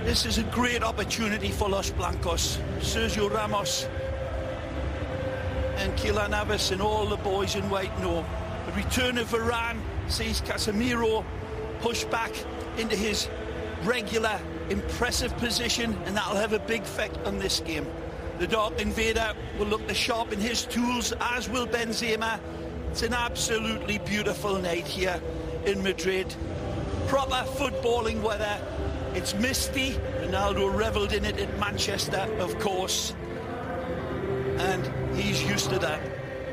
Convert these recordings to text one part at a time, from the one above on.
This is a great opportunity for Los Blancos. Sergio Ramos and Keylor Navas and all the boys in white know. The return of Varane sees Casemiro push back into his regular, impressive position, and that'll have a big effect on this game. The Dark Invader will look to sharpen his tools, as will Benzema. It's an absolutely beautiful night here in Madrid. Proper footballing weather. It's misty. Ronaldo revelled in it at Manchester, of course. And he's used to that.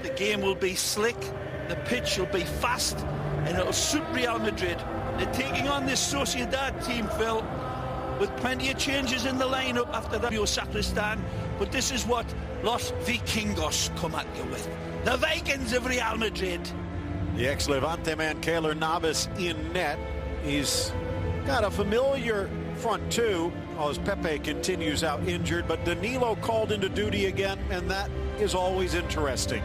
The game will be slick, the pitch will be fast, and it'll suit Real Madrid. They're taking on this Sosieddad team, Phil, with plenty of changes in the lineup after the Sacristan. But this is what Los Vikingos come at you with. The Vikings of Real Madrid. The ex-Levante man, Keylor Navas, in net. He's got a familiar front two as Pepe continues out injured, but Danilo called into duty again, and that is always interesting.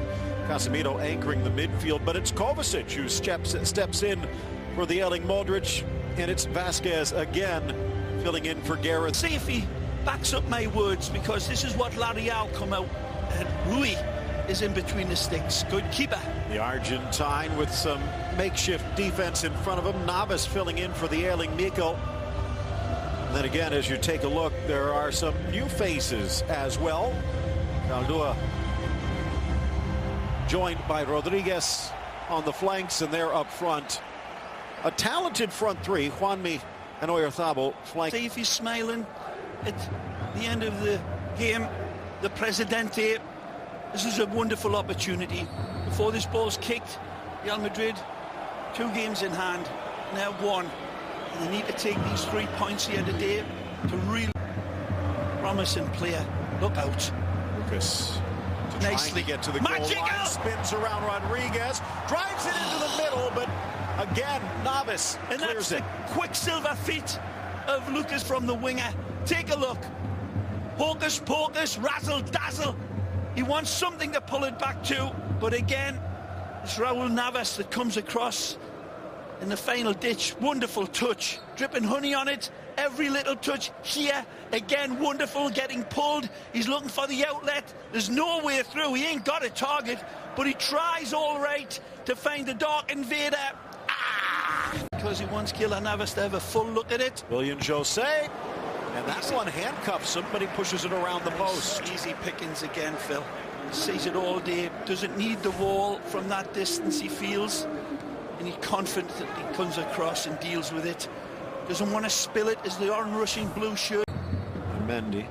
Casemiro anchoring the midfield, but it's Kovacic who steps in for the Erling Modric, and it's Vasquez again filling in for Gareth. See if he backs up my words, because this is what La Real come out, and Rui is in between the sticks. Good keeper. The Argentine with some makeshift defense in front of him. Navas filling in for the Erling Mikel. And then again, as you take a look, there are some new faces as well. Caldua joined by Rodriguez on the flanks, and they're up front. A talented front three, Juanmi and Oyarzabal flank. See if he's smiling at the end of the game. The Presidente. This is a wonderful opportunity. Before this ball's kicked, Real Madrid, 2 games in hand, now 1. And they need to take these 3 points here today to really promising player. Look out. Lucas nicely get to the goal line, spins around Rodriguez, drives it into the middle, but again, Navas clears it. The quicksilver feet of Lucas from the winger. Take a look. Hocus pocus, razzle dazzle. He wants something to pull it back to, but again, it's Raul Navas that comes across in the final ditch. Wonderful touch, dripping honey on it. Every little touch here, again, wonderful, getting pulled. He's looking for the outlet. There's no way through. He ain't got a target, but he tries all right to find the Dark Invader. Because he wants Keylor Navas to have a full look at it. William Jose. And that one handcuffs him, but he pushes it around the post. Easy pickings again, Phil. Sees it all day. Doesn't need the wall from that distance, he feels. And he confidently comes across and deals with it. Doesn't want to spill it as the on-rushing blue shirt. Mendy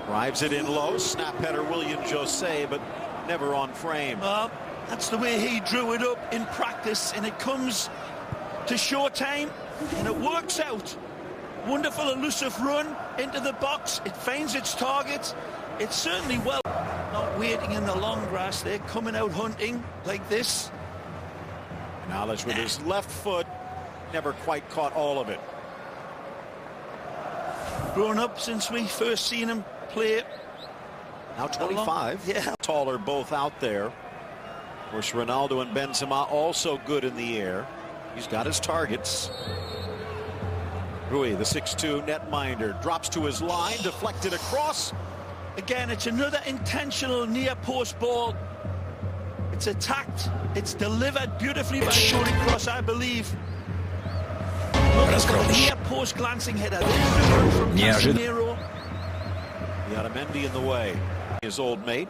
drives it in low. Snap header, William Jose, but never on frame. Well, that's the way he drew it up in practice, and it comes to showtime, and it works out. Wonderful elusive run into the box. It finds its target. It's certainly well. Not waiting in the long grass. They're coming out hunting like this. Knowledge with his left foot. Never quite caught all of it. Grown up since we first seen him play. Now 25. Yeah. Taller both out there. Of course, Ronaldo and Benzema also good in the air. He's got his targets. Rui, the 6'2 netminder, drops to his line, deflected across. Again, it's another intentional near-post ball. It's attacked. It's delivered beautifully by Toni Kroos, I believe. Near-post glancing header. From Casemiro. Mendy in the way. His old mate.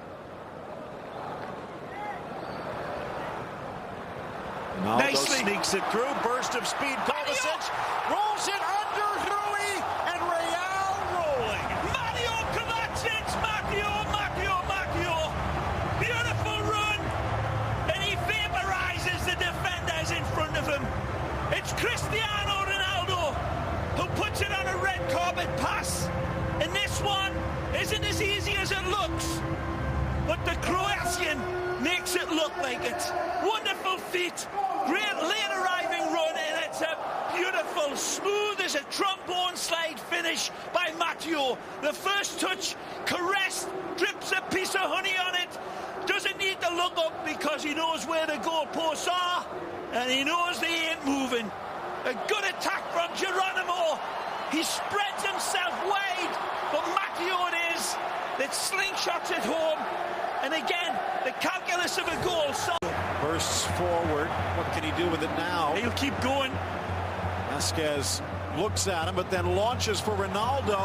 Ronaldo sneaks it through. Burst of speed. Kovacic rolls it under Rui, and Real rolling. Mario Kovacic. Matteo. Beautiful run. And he vaporizes the defenders in front of him. It's Cristiano Ronaldo who puts it on a red carpet pass. And this one isn't as easy as it looks. But the Croatian makes it look like it. Wonderful feet. Great late arriving run, and it's a beautiful, smooth as a trombone slide finish by Matteo. The first touch, caressed, drips a piece of honey on it. Doesn't need to look up because he knows where the goalposts are, and he knows they ain't moving. A good attack from Geronimo, He spreads himself wide, but Matteo it is that slingshots it home. And again, the calculus of a goal. Bursts forward. What can he do with it now? He'll keep going. Vasquez looks at him, but then launches for Ronaldo.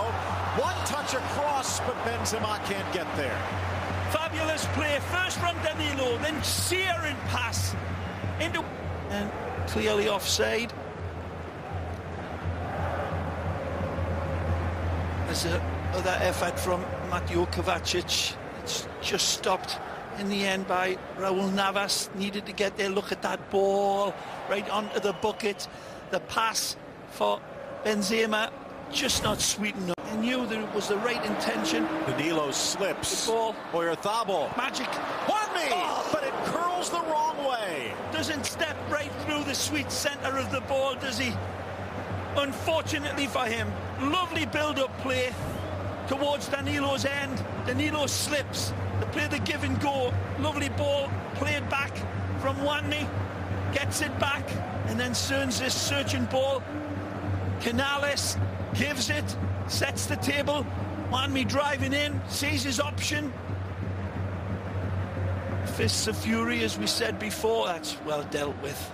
One touch across, but Benzema can't get there. Fabulous play, first from Danilo, then searing pass into, and clearly offside. There's another effort from Mateo Kovacic. It's just stopped in the end by Raul Navas. Needed to get there, look at that ball, right onto the bucket. The pass for Benzema, just not sweet enough. He knew that it was the right intention. Danilo slips. The ball. Oyarzabal. Magic. But it curls the wrong way. Doesn't step right through the sweet centre of the ball, does he? Unfortunately for him. Lovely build-up play towards Danilo's end. Danilo slips. They play the give and go. Lovely ball played back from Wanmi. Gets it back. And then turns this searching ball. Canales gives it. Sets the table. Wanmi driving in. Sees his option. Fists of fury, as we said before. That's well dealt with.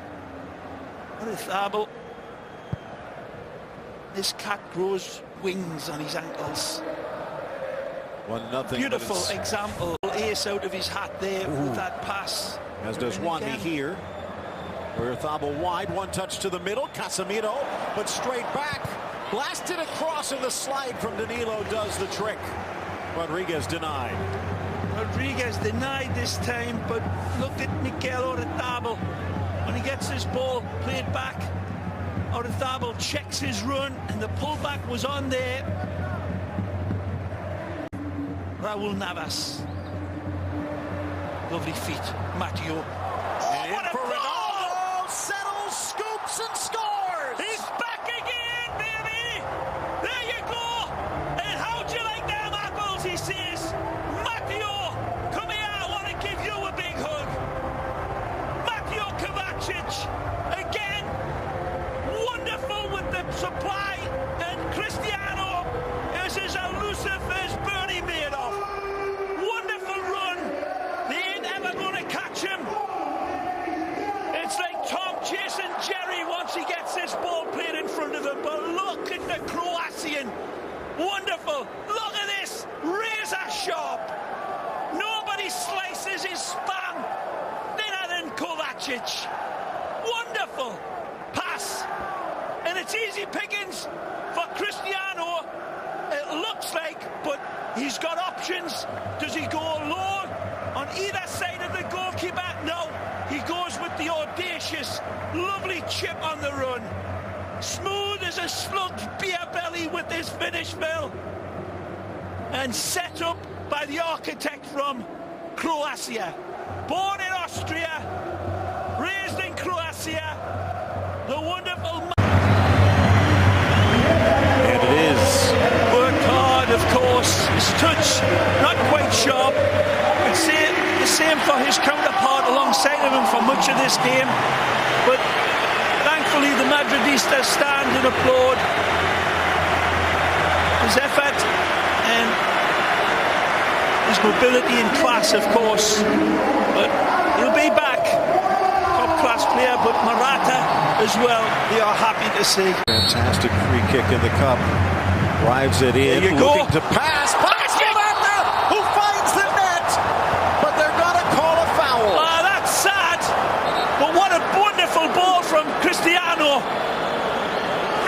Oyarzabal. This cat grows wings on his ankles. 1-0. Beautiful example. Ace out of his hat there with that pass. As does Wanmi here. Oyarzabal wide, one touch to the middle. Casemiro, but straight back. Blasted across, and the slide from Danilo does the trick. Rodriguez denied. Rodriguez denied this time, but look at Mikel Oyarzabal. When he gets this ball played back, Oyarzabal checks his run, and the pullback was on there. Raul Navas. Lovely feet. Matteo. And in for Ronaldo. Settles, scoops, and scores. He's back again, baby. There you go. And how'd you like them apples, he says. Matteo, come here. I want to give you a big hug. Matteo Kovacic. Again. Wonderful with the supply. And Cristiano is as elusive as Bernie Madoff. Wonderful run. They ain't ever going to catch him. It's like Tom chasing Jerry once he gets this ball played in front of him. But look at the Croatian. Wonderful. Look at this. Razor sharp. Nobody slices his spam thinner than Kovacic. Wonderful pass. And it's easy pickings for Cristiano. It looks like, but he's got options. Does he go low on either side of the goalkeeper? No. He goes with the audacious, lovely chip on the run. Smooth as a slug's beer belly with this finish, Phil. And set up by the architect from Croatia. Born in Austria, raised in Croatia. The wonderful... And it is. Worked hard, of course. His touch, not quite sharp. I'd say the same for his counterpart alongside of him for much of this game. But thankfully the Madridistas stand and applaud his effort and his mobility and class, of course. But he'll be back. Top-class player, but Morata as well, they are happy to see. Fantastic free kick in the cup. Drives it in, there you looking go. to pass. Morata, who finds the net, but they're going to call a foul. That's sad, but what a wonderful ball from Cristiano.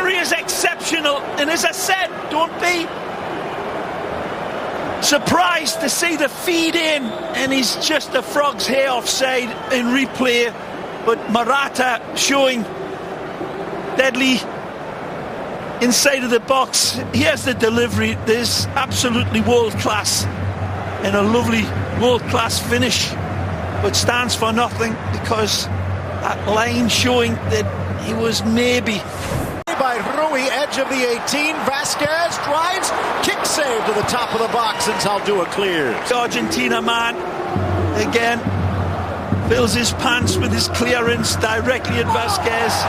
He is exceptional, and as I said, don't be surprised to see the feed in, and he's just a frog's hair offside in replay. But Morata showing deadly inside of the box. Here's the delivery. There's absolutely world-class and a lovely world-class finish, but stands for nothing because that line showing that he was maybe. By Rui, edge of the 18. Vasquez drives, kick save to the top of the box, and Zaldúa clears. The Argentina man again fills his pants with his clearance directly at Vasquez.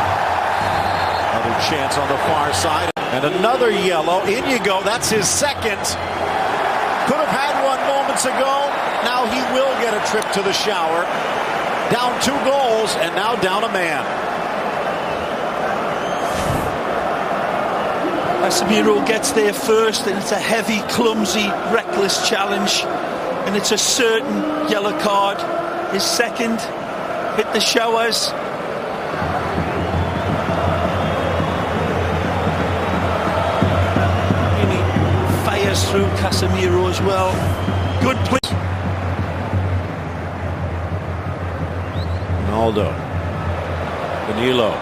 Another chance on the far side. And another yellow. In you go. That's his second. Could have had one moments ago. Now he will get a trip to the shower. Down 2 goals and now down a man. Casemiro gets there first, and it's a heavy, clumsy, reckless challenge. And it's a certain yellow card. His second hit the showers. Really fires through Casemiro as well. Good play. Ronaldo. Danilo.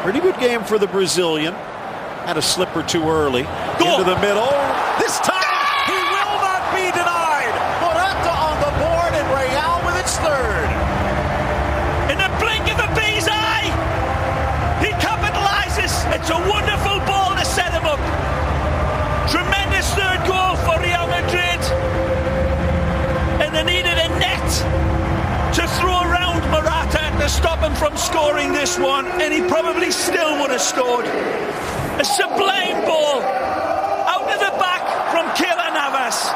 Pretty good game for the Brazilian. Had a slip or two early. Go. Into the middle. This time he will not be denied. Morata on the board and Real with its third. In the blink of a bee's eye, he capitalizes. It's a wonderful ball to set him up. Tremendous third goal for Real Madrid. And they needed a net to throw around Morata to stop him from scoring this one, and he probably still would have scored. A sublime ball out of the back from Keylor Navas.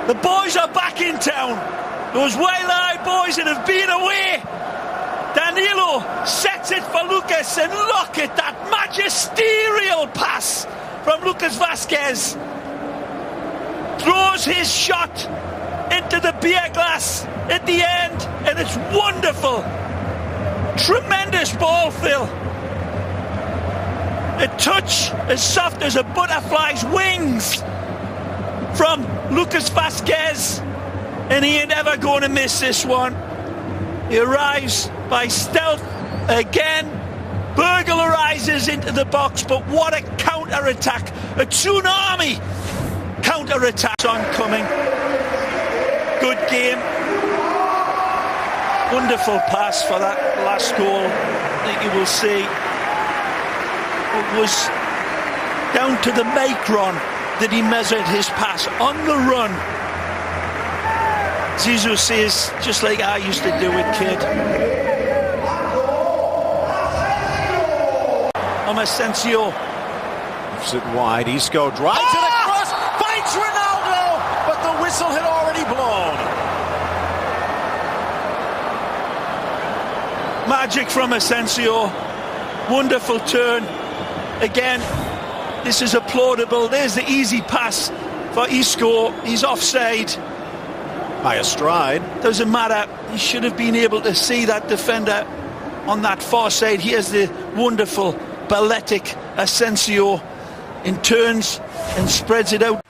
The boys are back in town. Those wild-eyed boys that have been away. Danilo sets it for Lucas, and look at that magisterial pass from Lucas Vazquez. Throws his shot into the beer glass at the end, and it's wonderful. Tremendous ball, Phil. A touch as soft as a butterfly's wings from Lucas Vazquez, and he ain't ever going to miss this one. He arrives by stealth again, burglarizes into the box, but what a counter-attack, a tsunami counter-attack oncoming. Good game. Wonderful pass for that last goal. I think you will see it was down to the micron that he measured his pass on the run. Zizou says, just like I used to do it, kid. Asensio. Sit wide. Isco drives it across. Finds Ronaldo. But the whistle had already blown. Magic from Asensio. Wonderful turn. Again, this is applaudable. There's the easy pass for Isco. He's offside. By a stride. Doesn't matter. He should have been able to see that defender on that far side. Here's the wonderful balletic Asensio in turns and spreads it out.